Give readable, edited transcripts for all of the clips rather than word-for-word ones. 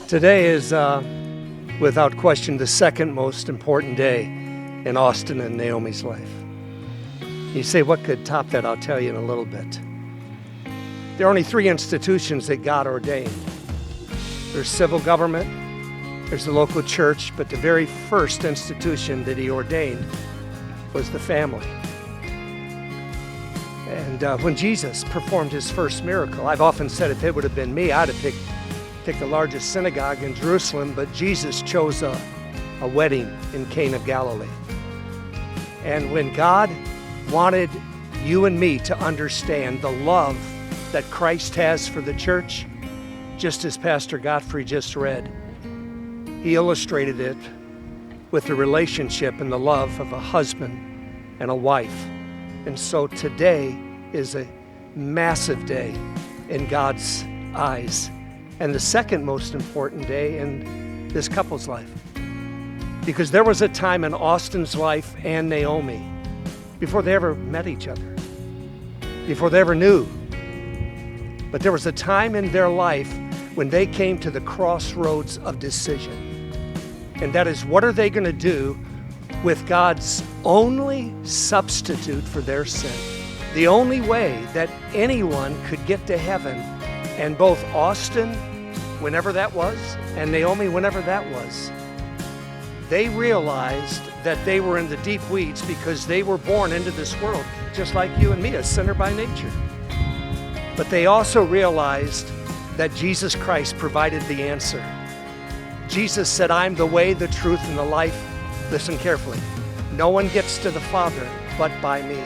Today is, without question, the second most important day in Austin and Naomi's life. You say, what could top that? I'll tell you in a little bit. There are only three institutions that God ordained. There's civil government, there's the local church, but the very first institution that he ordained was the family. And when Jesus performed his first miracle, I've often said if it would have been me, I'd have picked the largest synagogue in Jerusalem, but Jesus chose a wedding in Cana of Galilee. And when God wanted you and me to understand the love that Christ has for the church, just as Pastor Godfrey just read, he illustrated it with the relationship and the love of a husband and a wife. And so today is a massive day in God's eyes, and the second most important day in this couple's life. Because there was a time in Austin's life and Naomi, before they ever met each other, before they ever knew, but there was a time in their life when they came to the crossroads of decision. And that is, what are they going to do with God's only substitute for their sin? The only way that anyone could get to heaven, and both Austin, whenever that was, and Naomi, whenever that was, they realized that they were in the deep weeds because they were born into this world, just like you and me, a sinner by nature. But they also realized that Jesus Christ provided the answer. Jesus said, I'm the way, the truth, and the life. Listen carefully. No one gets to the Father but by me.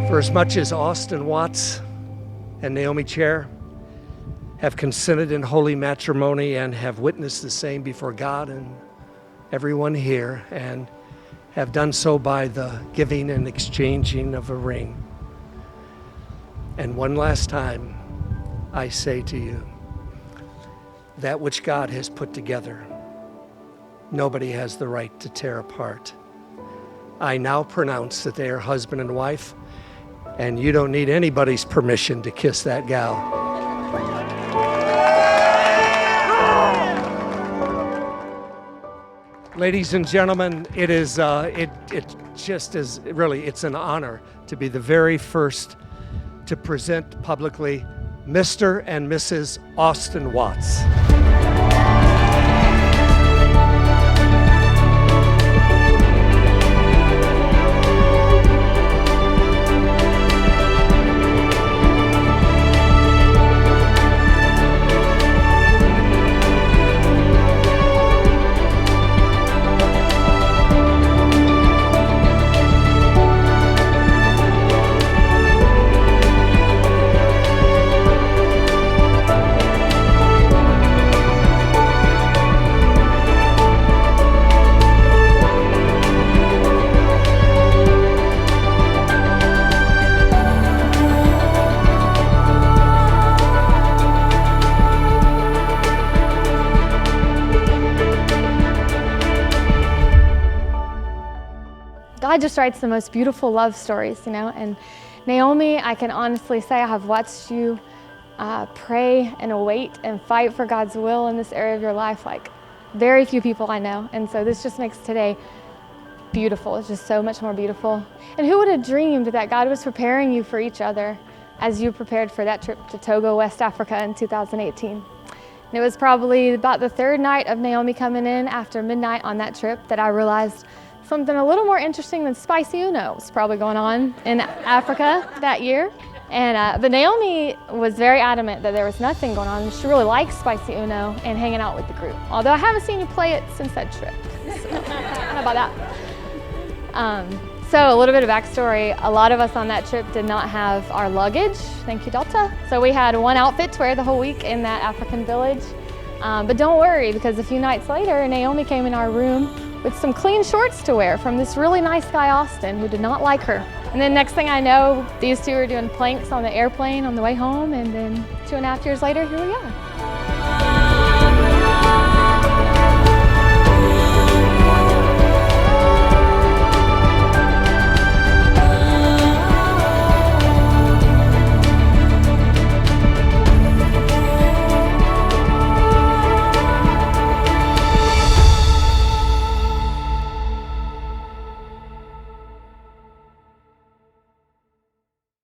For as much as Austin Watts and Naomi Chair have consented in holy matrimony and have witnessed the same before God and everyone here, and have done so by the giving and exchanging of a ring. And one last time, I say to you, that which God has put together, nobody has the right to tear apart. I now pronounce that they are husband and wife, and you don't need anybody's permission to kiss that gal. Ladies and gentlemen, it is it's an honor to be the very first to present publicly Mr. and Mrs. Austin Watts. God just writes the most beautiful love stories, and Naomi, I can honestly say I have watched you pray and wait and fight for God's will in this area of your life like very few people I know, and so this just makes today beautiful. It's just so much more beautiful. And who would have dreamed that God was preparing you for each other as you prepared for that trip to Togo, West Africa in 2018. And it was probably about the third night of Naomi coming in after midnight on that trip that I realized something a little more interesting than spicy Uno was probably going on in Africa that year. And but Naomi was very adamant that there was nothing going on. She really likes spicy Uno and hanging out with the group. Although I haven't seen you play it since that trip. So, how about that? So a little bit of backstory. A lot of us on that trip did not have our luggage. Thank you, Delta. So we had one outfit to wear the whole week in that African village. But don't worry, because a few nights later, Naomi came in our room with some clean shorts to wear from this really nice guy, Austin, who did not like her. And then next thing I know, these two are doing planks on the airplane on the way home, and then 2.5 years later, here we are.